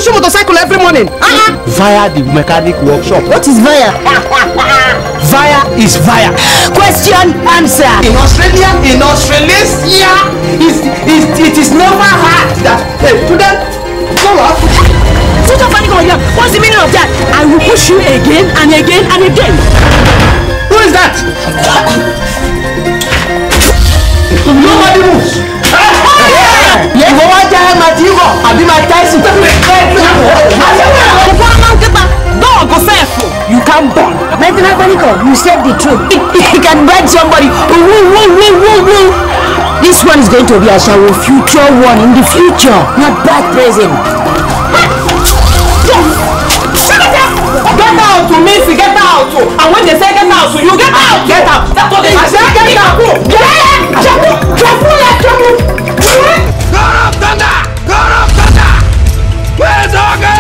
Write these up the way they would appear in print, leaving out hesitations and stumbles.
washing motorcycle every morning? Via the mechanic workshop. What is via? Via is via. Question answer. In Australia, it is never hard that to them. Go up. What's the meaning of that? I will push you again and again and again. Who is that? Nobody moves. Yes. You can't burn. You said the truth. He can burn somebody. This one is going to be a future one in the future, not bad present. Get out to me, get out. And when they say get out, so you get out. Get out. That's what they say. Get out. God of thunder! God of thunder! Where's Ogre?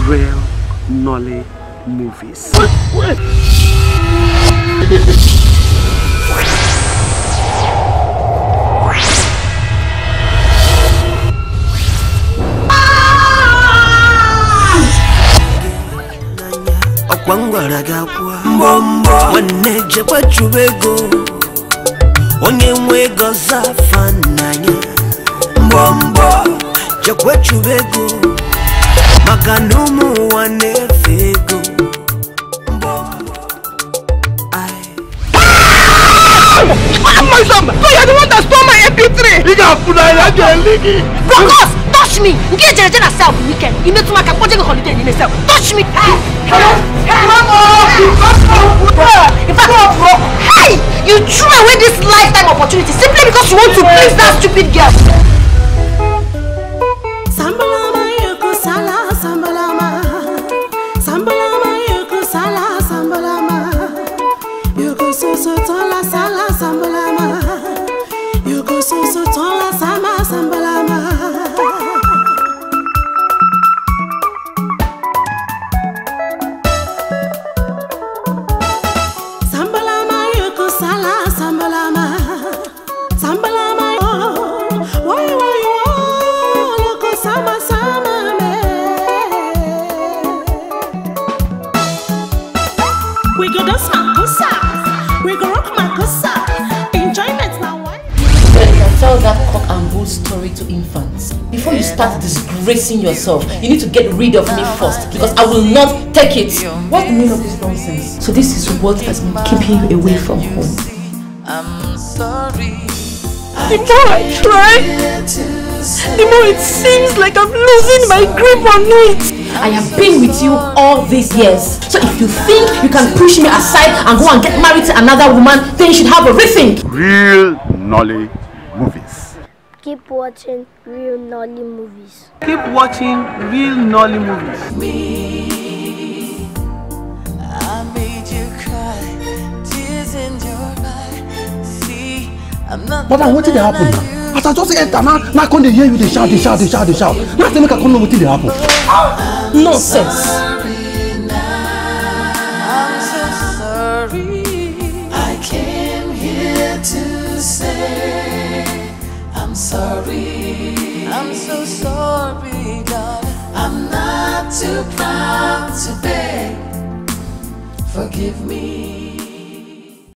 Real Nolly Movies. Waneje kwa chubego onye mwego zafananya mbombo chakwa chubego makanumu wanefego mbombo My son! So you're the one that stole my MP3! You got food and Focus! Touch me! You can't judge yourself weekend. You need to make a project holiday in yourself. Touch me! Hey! In fact, hey! You threw away this lifetime opportunity simply because you want to please that stupid girl. Sambalama yoko sala sambalama. Sambalama yoko sala sambalama. Yoko so tola sala sambalama. Yoko so tola sama sambalama. That cock and bull story to infants. Before you start disgracing yourself, you need to get rid of me first, because I will not take it. What's the meaning of this nonsense? So this is what has been keeping you away from home. I'm sorry. The more I try, the more it seems like I'm losing my grip on it. I have been with you all these years. So if you think you can push me aside and go and get married to another woman, then you should have a rethink. Real Nolly Movies. Keep watching Real Nolly Movies. Keep watching Real Nolly Movies. I made you cry, tears in your eyes. See, I'm not. But what did happen now? As I just enter now, I can't hear you. They shout. Now they make a comment. What did happen? Nonsense. I'm so sorry. I came here to say I'm sorry. I'm so sorry, God. I'm not too proud to beg. Forgive me.